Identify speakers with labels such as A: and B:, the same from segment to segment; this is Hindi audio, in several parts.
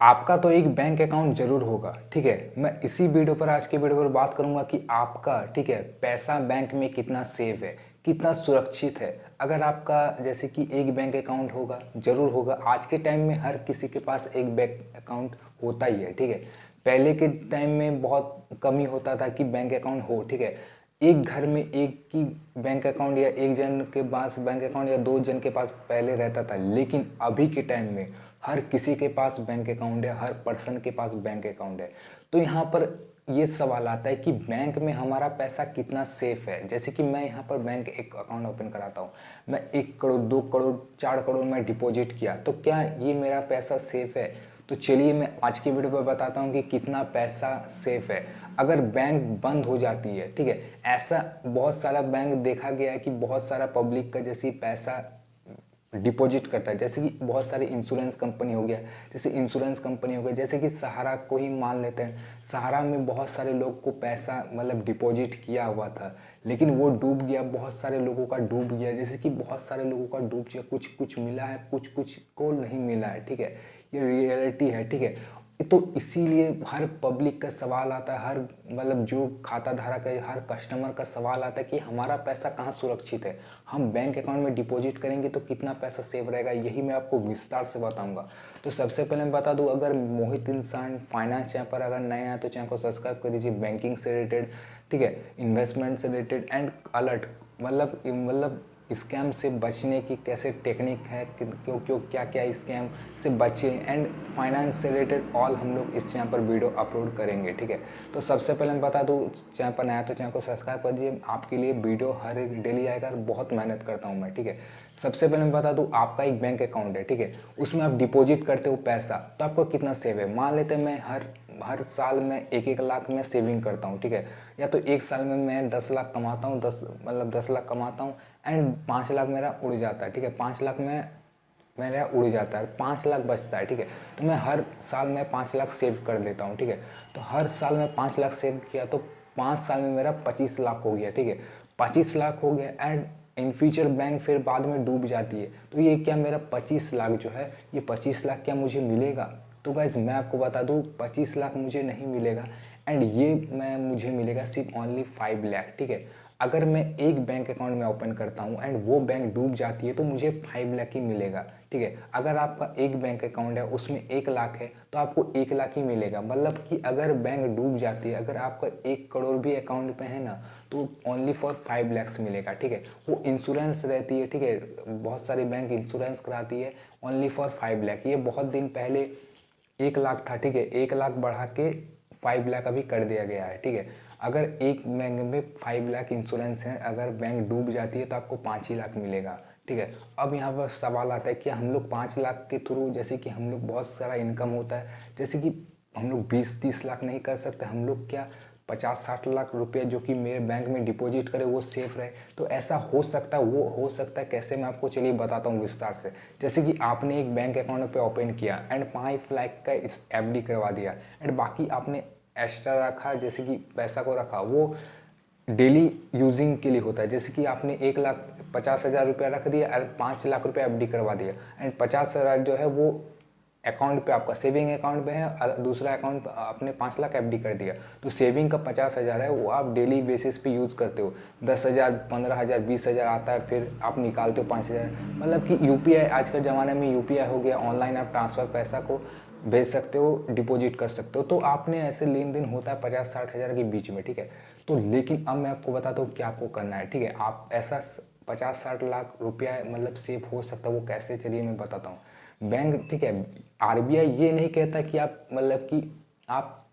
A: आपका तो एक बैंक अकाउंट जरूर होगा, ठीक है। मैं इसी वीडियो पर, आज के वीडियो पर बात करूंगा कि आपका, ठीक है, पैसा बैंक में कितना सेफ है, कितना सुरक्षित है। अगर आपका जैसे कि एक बैंक अकाउंट होगा, जरूर होगा। आज के टाइम में हर किसी के पास एक बैंक अकाउंट होता ही है, ठीक है। पहले के टाइम में बहुत कमी होता था कि बैंक अकाउंट हो, ठीक है। एक घर में एक ही बैंक अकाउंट या एक जन के पास बैंक अकाउंट या दो जन के पास पहले रहता था, लेकिन अभी के टाइम में हर किसी के पास बैंक अकाउंट है, हर पर्सन के पास बैंक अकाउंट है। तो यहाँ पर ये सवाल आता है कि बैंक में हमारा पैसा कितना सेफ है। जैसे कि मैं यहाँ पर बैंक एक अकाउंट ओपन कराता हूँ, मैं 1 करोड़, 2 करोड़, 4 करोड़ मैं डिपॉजिट किया, तो क्या ये मेरा पैसा सेफ है? तो चलिए मैं आज की वीडियो पर बताता हूँ कि कितना पैसा सेफ है अगर बैंक बंद हो जाती है, ठीक है। ऐसा बहुत सारा बैंक देखा गया है कि बहुत सारा पब्लिक का जैसे पैसा डिपॉजिट करता है। जैसे कि बहुत सारे इंश्योरेंस कंपनी हो गया, जैसे इंश्योरेंस कंपनी हो गया, जैसे कि सहारा को ही मान लेते हैं। सहारा में बहुत सारे लोग को पैसा मतलब डिपॉजिट किया हुआ था, लेकिन वो डूब गया, बहुत सारे लोगों का डूब गया। जैसे कि बहुत सारे लोगों का डूब गया, कुछ कुछ मिला है, कुछ कुछ को नहीं मिला है, ठीक है। ये रियलिटी है, ठीक है। तो इसीलिए हर पब्लिक का सवाल आता है, हर मतलब जो खाता धारक है, हर कस्टमर का सवाल आता है कि हमारा पैसा कहाँ सुरक्षित है, हम बैंक अकाउंट में डिपॉजिट करेंगे तो कितना पैसा सेव रहेगा। यही मैं आपको विस्तार से बताऊंगा। तो सबसे पहले मैं बता दूं, अगर मोहित इंसान फाइनेंस चैनल पर अगर नए हैं तो चैनल को सब्सक्राइब कर दीजिए। बैंकिंग से रिलेटेड, ठीक है, इन्वेस्टमेंट से रिलेटेड एंड अलर्ट, मतलब स्कैम से बचने की कैसे टेक्निक है, क्यों क्यों क्या क्या स्कैम से बचे, एंड फाइनेंस से रिलेटेड ऑल हम लोग इस चैनल पर वीडियो अपलोड करेंगे, ठीक है। तो सबसे पहले मैं बता दूं, चैनल पर नया तो चैनल को सब्सक्राइब कर दीजिए। आपके लिए वीडियो हर एक डेली आएगा और बहुत मेहनत करता हूं मैं, ठीक है। सबसे पहले मैं बता दूं, आपका एक बैंक अकाउंट है, ठीक है, उसमें आप डिपॉजिट करते हो पैसा, तो आपको कितना सेव है। मान लेते हैं मैं हर साल में 1-1 लाख में सेविंग करता हूँ, ठीक है। या तो एक साल में मैं 10 लाख कमाता हूँ, 10 लाख कमाता हूँ एंड 5 लाख मेरा उड़ जाता है, ठीक है। 5 लाख में मेरा उड़ जाता है, 5 लाख बचता है, ठीक है। तो मैं हर साल में 5 लाख सेव कर देता हूँ, ठीक है। तो हर साल में 5 लाख सेव किया तो 5 साल में मेरा 25 लाख हो गया, ठीक है। 25 लाख हो गया एंड इन फ्यूचर बैंक फिर बाद में डूब जाती है, तो ये क्या मेरा 25 लाख जो है, ये 25 लाख क्या मुझे मिलेगा? तो गाइज मैं आपको बता दूँ, 25 लाख मुझे नहीं मिलेगा एंड ये मुझे मिलेगा सिर्फ ओनली 5 लाख, ठीक है। अगर मैं एक बैंक अकाउंट में ओपन करता हूँ एंड वो बैंक डूब जाती है तो मुझे 5 लाख ही मिलेगा, ठीक है। अगर आपका एक बैंक अकाउंट है उसमें 1 लाख है तो आपको 1 लाख ही मिलेगा। मतलब कि अगर बैंक डूब जाती है, अगर आपका 1 करोड़ भी अकाउंट पे है ना, तो ओनली फॉर 5 लैक्स मिलेगा, ठीक है। वो इंश्योरेंस रहती है, ठीक है, बहुत सारी बैंक इंश्योरेंस कराती है ओनली फॉर 5 लाख। ये बहुत दिन पहले 1 लाख था, ठीक है, 1 लाख बढ़ा के 5 लाख अभी कर दिया गया है, ठीक है। अगर एक बैंक में 5 लाख इंश्योरेंस है, अगर बैंक डूब जाती है तो आपको 5 ही लाख मिलेगा, ठीक है। अब यहाँ पर सवाल आता है कि हम लोग 5 लाख के थ्रू, जैसे कि हम लोग बहुत सारा इनकम होता है, जैसे कि हम लोग 20-30 लाख नहीं कर सकते, हम लोग क्या 50-60 लाख रुपये जो कि मेरे बैंक में डिपॉजिट करे वो सेफ रहे। तो ऐसा हो सकता है, वो हो सकता है कैसे, मैं आपको चलिए बताता हूँ विस्तार से। जैसे कि आपने एक बैंक अकाउंट पे ओपन किया एंड 5 लाख का इस एफडी करवा दिया एंड बाकी आपने एक्स्ट्रा रखा, जैसे कि पैसा को रखा, वो डेली यूजिंग के लिए होता है। जैसे कि आपने 1,50,000 रुपया रख दिया और 5 लाख रुपया एफडी करवा दिया एंड 50,000 जो है वो अकाउंट पे, आपका सेविंग अकाउंट पे है और दूसरा अकाउंट आपने 5 लाख एफडी कर दिया, तो सेविंग का 50,000 है वो आप डेली बेसिस पे यूज़ करते हो। 10,000, 15,000, 20,000 आता है, फिर आप निकालते हो 5,000। मतलब कि यूपीआई, आज के ज़माने में यूपीआई हो गया, ऑनलाइन आप ट्रांसफ़र पैसा को भेज सकते हो, डिपॉजिट कर सकते हो। तो आपने ऐसे लेन देन होता है 50-60 हज़ार के बीच में, ठीक है। तो लेकिन अब मैं आपको बताता हूँ क्या आपको करना है, ठीक है। आप ऐसा 50-60 लाख रुपया मतलब सेव हो सकता है, वो कैसे, चलिए मैं बताता हूँ। बैंक, ठीक है, आरबीआई ये नहीं कहता कि आप आप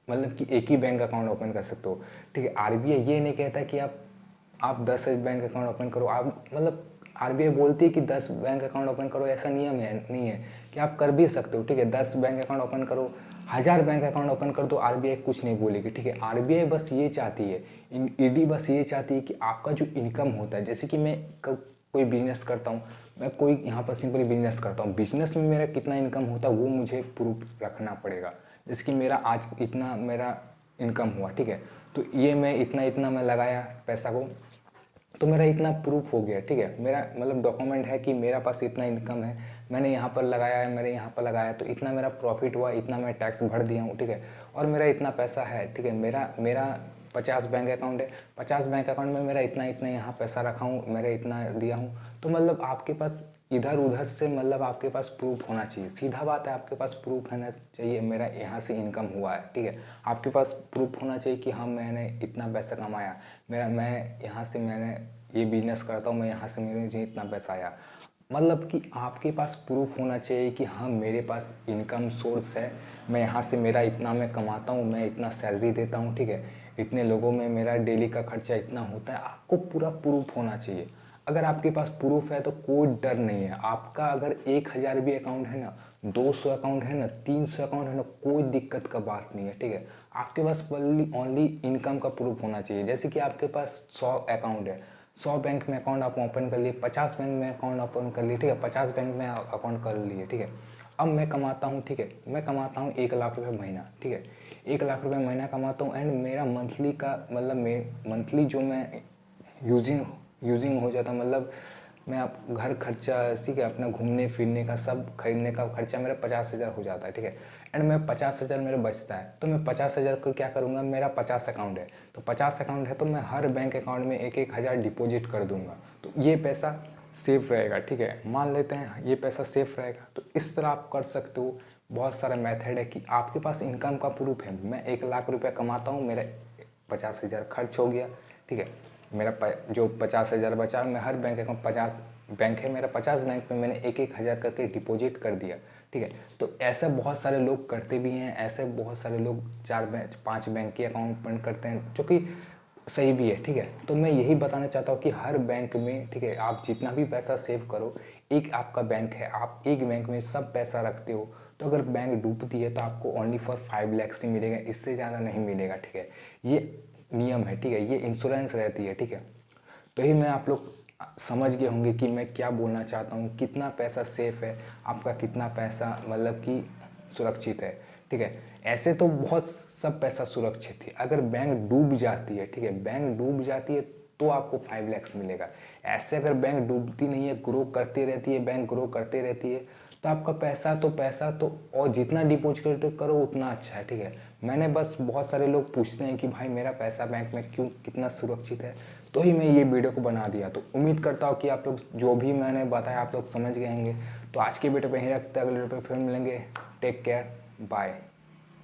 A: मतलब कि एक ही बैंक अकाउंट ओपन कर सकते हो, ठीक है। आरबीआई ये नहीं कहता कि आप 10 बैंक अकाउंट ओपन करो। आप मतलब आरबीआई बोलती है कि 10 बैंक अकाउंट ओपन करो, ऐसा नियम है नहीं है कि आप कर भी सकते हो, ठीक है। 10 बैंक अकाउंट ओपन करो, 1000 बैंक अकाउंट ओपन कर दो, आरबीआई कुछ नहीं बोलेगी, ठीक है। आरबीआई बस ये चाहती है, ईडी बस ये चाहती है कि आपका जो इनकम होता है, जैसे कि मैं कोई बिजनेस करता हूँ, मैं कोई यहाँ पर सिंपली बिजनेस करता हूँ, बिजनेस में मेरा कितना इनकम होता है वो मुझे प्रूफ रखना पड़ेगा। जैसे कि मेरा आज इतना मेरा इनकम हुआ, ठीक है, तो ये मैं इतना इतना मैं लगाया पैसा को, तो मेरा इतना प्रूफ हो गया, ठीक है। मेरा मतलब डॉक्यूमेंट है कि मेरा पास इतना इनकम है, मैंने यहाँ पर लगाया है, मेरे यहाँ पर लगाया तो इतना मेरा प्रॉफिट हुआ, इतना मैं टैक्स भर दिया हूँ, ठीक है, और मेरा इतना पैसा है, ठीक है, मेरा मेरा 50 बैंक अकाउंट है, 50 बैंक अकाउंट में मेरा इतना इतना यहाँ पैसा रखा हूँ, मेरा इतना दिया हूँ। तो मतलब आपके पास इधर उधर से मतलब आपके पास प्रूफ होना चाहिए, सीधा बात है, आपके पास प्रूफ होना चाहिए मेरा यहाँ से इनकम हुआ है, ठीक है, आपके पास प्रूफ होना चाहिए कि हाँ मैंने इतना पैसा कमाया, मैं यहाँ से मैंने ये बिजनेस करता हूँ, मैं यहाँ से मुझे इतना पैसा आया। मतलब कि आपके पास प्रूफ होना चाहिए कि हाँ मेरे पास इनकम सोर्स है, मैं यहाँ से मेरा इतना मैं कमाता हूँ, मैं इतना सैलरी देता हूँ, ठीक है, इतने लोगों में मेरा डेली का खर्चा इतना होता है, आपको पूरा प्रूफ होना चाहिए। अगर आपके पास प्रूफ है तो कोई डर नहीं है आपका। अगर 1000 भी अकाउंट है ना, 200 अकाउंट है ना, 300 अकाउंट है ना, कोई दिक्कत का बात नहीं है, ठीक है। आपके पास ओनली इनकम का प्रूफ होना चाहिए। जैसे कि आपके पास 100 अकाउंट है, 100 बैंक में अकाउंट आप ओपन कर लिए, 50 बैंक में अकाउंट ओपन कर लिए, ठीक है, 50 बैंक में अकाउंट कर लिए, ठीक है। अब मैं कमाता हूँ, ठीक है, मैं कमाता हूँ 1,00,000 रुपये महीना, ठीक है, 1,00,000 रुपये महीना कमाता हूँ एंड मेरा मंथली का मतलब मंथली जो मैं यूजिंग हो जाता, मतलब मैं आप घर खर्चा, ठीक है, अपना घूमने फिरने का सब खरीदने का खर्चा मेरा 50,000 हो जाता है, ठीक है, एंड मैं 50,000 मेरा बचता है, तो मैं 50,000 को क्या करूँगा, मेरा 50 अकाउंट है, तो 50 अकाउंट है तो मैं हर बैंक अकाउंट में 1,000 डिपॉजिट कर दूंगा, तो ये पैसा सेफ रहेगा, ठीक है, मान लेते हैं ये पैसा सेफ रहेगा। तो इस तरह आप कर सकते हो। बहुत सारा मेथड है कि आपके पास इनकम का प्रूफ है, मैं 1,00,000 रुपये कमाता हूँ, मेरा 50,000 खर्च हो गया, ठीक है, मेरा जो 50,000 बचा, मैं हर बैंक अकाउंट 50 बैंक है मेरा, 50 बैंक में मैंने 1,000 करके डिपॉजिट कर दिया, ठीक है। तो ऐसे बहुत सारे लोग करते भी हैं, ऐसे बहुत सारे लोग 4 बैंक 5 बैंक के अकाउंट बंद करते हैं, जो कि सही भी है, ठीक है। तो मैं यही बताना चाहता हूँ कि हर बैंक में, ठीक है, आप जितना भी पैसा सेव करो, एक आपका बैंक है, आप एक बैंक में सब पैसा रखते हो, तो अगर बैंक डूबती है तो आपको ओनली फॉर 5 लाख ही मिलेगा, इससे ज़्यादा नहीं मिलेगा, ठीक है, ये नियम है, ठीक है, ये इंश्योरेंस रहती है, ठीक है। तो ही मैं आप लोग समझ गए होंगे कि मैं क्या बोलना चाहता हूँ, कितना पैसा सेफ है आपका, कितना पैसा मतलब कि सुरक्षित है, ठीक है। ऐसे तो बहुत सब पैसा सुरक्षित है, अगर बैंक डूब जाती है, ठीक है, बैंक डूब जाती है तो आपको 5 लाख मिलेगा। ऐसे अगर बैंक डूबती नहीं है, ग्रो करती रहती है, बैंक ग्रो करती रहती है, तो आपका पैसा तो और जितना डिपॉजिट करो उतना अच्छा है, ठीक है। मैंने बस बहुत सारे लोग पूछते हैं कि भाई मेरा पैसा बैंक में क्यों कितना सुरक्षित है, तो ही मैं ये वीडियो को बना दिया। तो उम्मीद करता हूँ कि आप लोग जो भी मैंने बताया आप लोग समझ गए होंगे। तो आज के वीडियो पे यहीं रखते हैं, अगले वीडियो पे फिर मिलेंगे। Take care, bye.